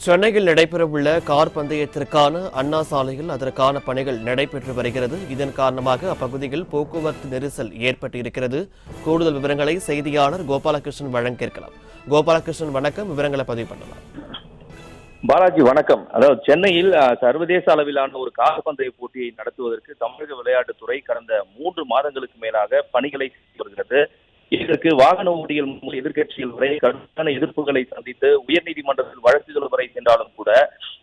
சென்னையில் நடைபெறவுள்ள கார் பந்தயத்திற்கான அண்ணா சாலையில் அதற்கான பணிகள் நடைபெற்று வருகிறது. இதன் காரணமாக அப்பகுதியில் போக்குவரத்து நெரிசல் ஏற்பட்டிருக்கிறது. கூடுதல் விவரங்களை செய்தியாளர் கோபாலகிருஷ்ணன் வழங்க கேட்கலாம். கோபாலகிருஷ்ணன், வணக்கம். விவரங்களை பதிவு பண்ணலாம். பாலாஜி, வணக்கம். அதாவது சென்னையில் சர்வதேச அளவிலான ஒரு கார் பந்தய போட்டியை நடத்துவதற்கு தமிழக விளையாட்டுத்துறை கடந்த 3 மாதங்களுக்கு மேலாக பணிகளை செய்து வருகிறது. இதற்கு வாகன ஓட்டிகள் எதிர்க்கட்சிகள் வரை கடுமையான எதிர்ப்புகளை சந்தித்து உயர்நீதிமன்றத்தில் வழக்குகள் வரை சென்றாலும் கூட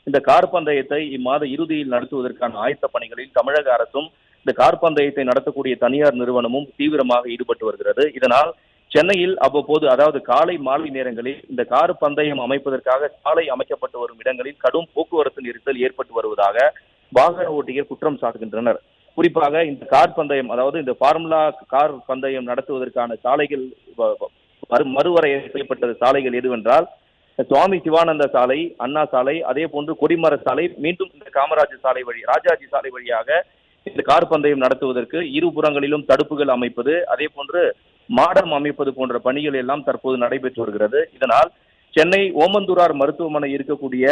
இந்த கார் பந்தயத்தை இம்மாத இறுதியில் நடத்துவதற்கான ஆயத்த பணிகளில் தமிழக அரசும் இந்த கார் பந்தயத்தை நடத்தக்கூடிய தனியார் நிறுவனமும் தீவிரமாக ஈடுபட்டு வருகிறது. இதனால் சென்னையில் அவ்வப்போது, அதாவது காலை மாலை நேரங்களில் இந்த கார் பந்தயம் அமைப்பதற்காக சாலை அமைக்கப்பட்டு வரும் இடங்களில் கடும் போக்குவரத்து நெரிசல் ஏற்பட்டு வருவதாக வாகன ஓட்டிகள் குற்றம் சாட்டுகின்றனர். குறிப்பாக இந்த கார் பந்தயம், அதாவது இந்த ஃபார்முலா கார் பந்தயம் நடத்துவதற்கான சாலைகள் மறுவரையறை செய்யப்பட்ட சாலைகள் எதுவென்றால் சுவாமி சிவானந்த சாலை, அண்ணா சாலை, அதே போன்று கொடிமர சாலை, மீண்டும் இந்த காமராஜர் சாலை வழி ராஜாஜி சாலை வழியாக இந்த கார் பந்தயம் நடத்துவதற்கு இருபுறங்களிலும் தடுப்புகள் அமைப்பது, அதே போன்று மாடம் அமைப்பது போன்ற பணிகள் எல்லாம் தற்போது நடைபெற்று வருகிறது. இதனால் சென்னை ஓமந்தூரார் மருத்துவமனை இருக்கக்கூடிய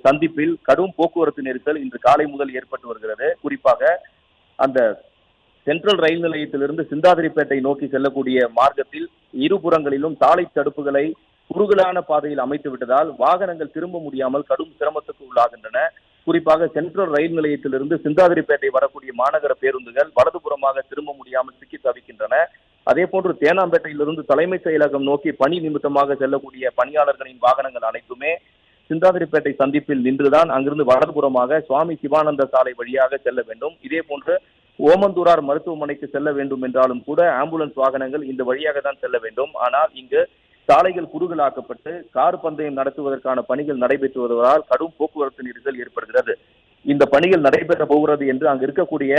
சந்திப்பில் கடும் போக்குவரத்து நெரிசல் இன்று காலை முதல் ஏற்பட்டு வருகிறது. குறிப்பாக அந்த சென்ட்ரல் ரயில் நிலையத்திலிருந்து சிந்தாதிரிப்பேட்டை நோக்கி செல்லக்கூடிய மார்க்கத்தில் இருபுறங்களிலும் சாலை தடுப்புகளை குறுகலான பாதையில் அமைத்து விட்டதால் வாகனங்கள் திரும்ப முடியாமல் கடும் சிரமத்துக்கு உள்ளாகின்றன. குறிப்பாக சென்ட்ரல் ரயில் நிலையத்திலிருந்து சிந்தாதிரிப்பேட்டை வரக்கூடிய மாநகர பேருந்துகள் வலதுபுறமாக திரும்ப முடியாமல் சிக்கி தவிக்கின்றன. அதே போன்று தேனாம்பேட்டையிலிருந்து தலைமைச் செயலகம் நோக்கி பணி நிமித்தமாக செல்லக்கூடிய பணியாளர்களின் வாகனங்கள் அனைத்துமே சிந்தாதிரிப்பேட்டை சந்திப்பில் நின்றுதான் அங்கிருந்து வலதுபுறமாக சுவாமி சிவானந்த சாலை வழியாக செல்ல வேண்டும். இதே போன்று ஓமந்தூரார் மருத்துவமனைக்கு செல்ல வேண்டும் என்றாலும் கூட ஆம்புலன்ஸ் வாகனங்கள் இந்த வழியாக தான் செல்ல வேண்டும். ஆனால் இங்கு சாலைகள் குறுகலாக்கப்பட்டு கார் பந்தயம் நடத்துவதற்கான பணிகள் நடைபெற்று வருவதால் கடும் போக்குவரத்து நெரிசல் ஏற்படுகிறது. இந்த பணிகள் நடைபெற போகிறது என்று அங்கு இருக்கக்கூடிய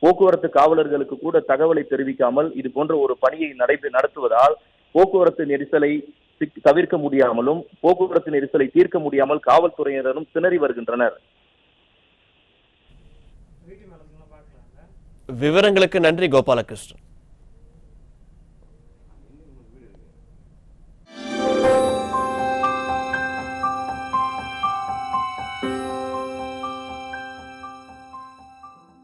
போக்குவரத்து காவலர்களுக்கு கூட தகவலை தெரிவிக்காமல் இது போன்ற ஒரு பணியை நடத்துவதால் போக்குவரத்து நெரிசலை தவிர்க்க முடியாமலும் போக்குவரத்து நெரிசலை தீர்க்க முடியாமல் காவல்துறையினரும் திணறி வருகின்றனர். விவரங்களுக்கு நன்றி கோபாலகிருஷ்ணன்.